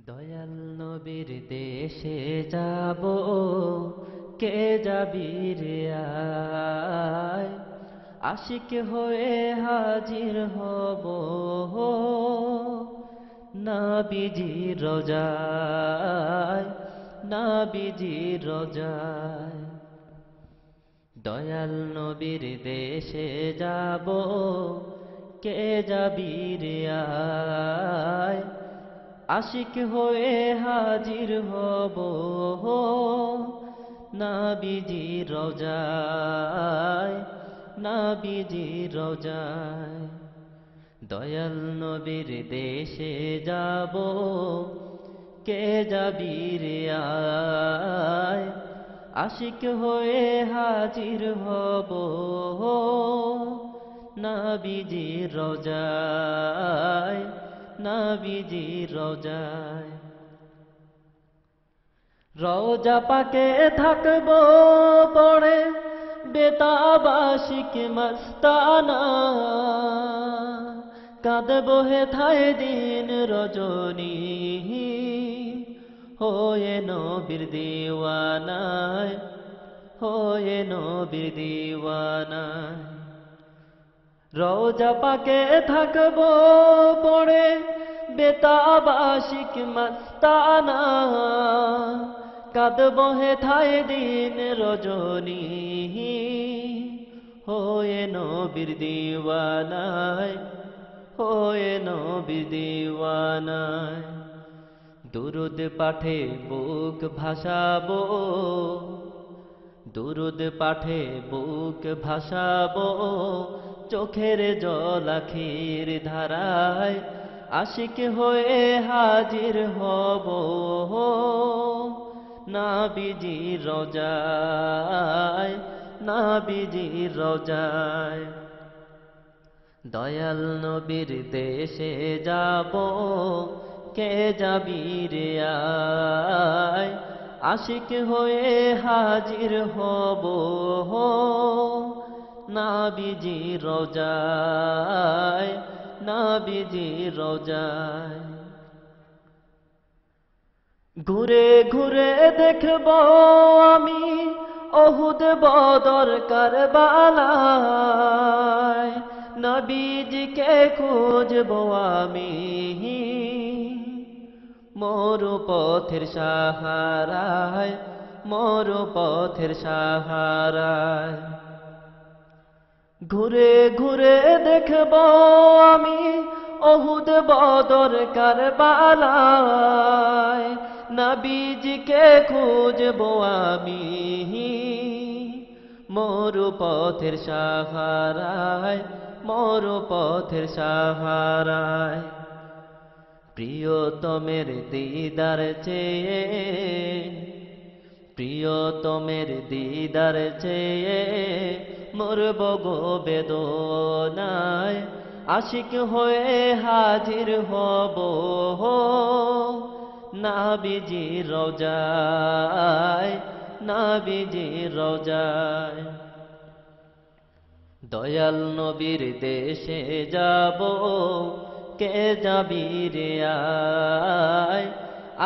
দয়াল নবীর দেশে যাব, কে যাবি রে আয়, আশিক হয়ে হাজির হব নবীজির রোজায়, নবীজির রোজায়। দয়াল নবীর দেশে যাব, কে যাবি রে আয়, আশিক হয়ে হাজির হব নবীজির রোজায়, নবীজির রোজায়। দয়াল নবীর দেশে যাব, কে যাবি রে আয়, আশিক হয়ে হাজির হব নবীজির রোজায়, নবীজির রোজায়। রোজা পাকে থাকবো পড়ে বেতাবাশিক মস্তানা, কাঁদবো হেথায় দিন রজনী হয়ে নবীর দিওয়ানায়, হয়ে নবীর দিওয়ানায়। রোজা পাকে থাকবো পড়ে বেতাবাশিক মস্তানা, কাঁদবো হেথায় দিন রজনী হয়ে নবীর দিওয়ানায়, হয়ে নবীর দিওয়ানায়। দুরুদ পাঠে বুক ভাসাবো, দুরুদ পাঠে বুক ভাসাবো চোখের জল আখির ধারায়, আশিক হয়ে হাজির হব নবীজির রোজায়, নবীজির রোজায়। দয়াল নবীর দেশে যাব, কে যাবি রে আয়, আশিক হয়ে হাজির হব নবীজির রোজায়, নবীজির রোজায়। ঘুরে ঘুরে দেখব আমি ওহুদ বদর কারবালায়, নবীজিকে খুঁজব আমি মরু পথের সাহারায়, মরু পথের সাহারায়। ঘুরে ঘুরে দেখব আমি ওহুদ বদর কারবালায়, নবীজিকে খুঁজব আমি মরু পথের সাহারায়, মরু পথের সাহারায়। প্রিয়তমের দিদার চেয়ে, প্রিয়তমের দিদার চেয়ে মরব গো বেদনায়, আশিক হয়ে হাজির হব নবীজির রোজায়, নবীজির রোজায়। দয়াল নবীর দেশে যাব, কে যাবি রে আয়,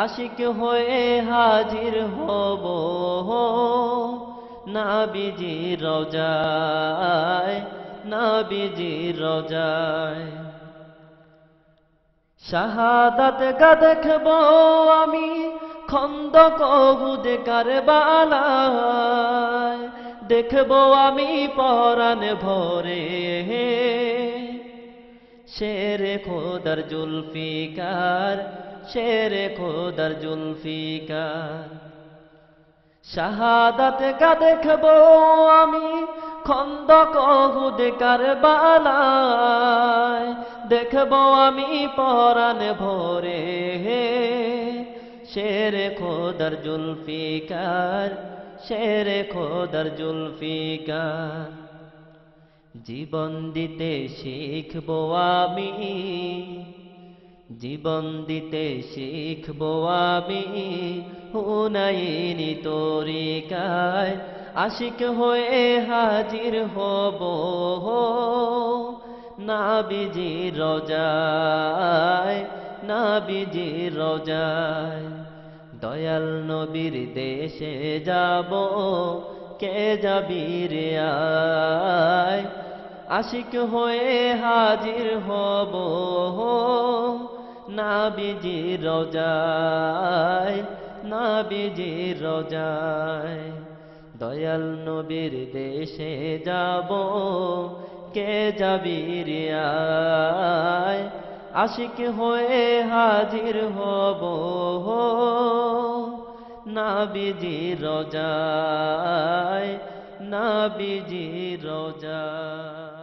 আশিক হয়ে হাজির হব নবীজির রোজায়, নবীজির রোজায়। শাহাদাত গা দেখব আমি খন্দক উহুদ কারবালায়, দেখব আমি পরাণ ভরে শেরে খোদার জুলফিকার, শেরে খোদার জুলফিকার। শাহাদাত গা দেখব আমি খন্দক উহুদ কারবালায়, দেখব আমি পরাণ ভরে শেরে খোদার জুলফিকার, শেরে খোদার জুলফিকার। জীবন দিতে শিখব আমি, জীবন দিতে শিখব আমি হুনাইনি তরিকায়, আশিক হয়ে হাজির হব নবীজির রোজায়, নাবিজির রওজায়। দয়াল নবীর দেশে যাব, কে যাবি রে আয়। আশিক হয়ে হাজির হব, নাবিজির রওজায়, নাবিজির রওজায়। দয়াল নবীর দেশে যাব, কে যাবি রে আয়। আশিক হয়ে হাজির হব, নাবিজির রওজায়, নাবিজির রওজায়।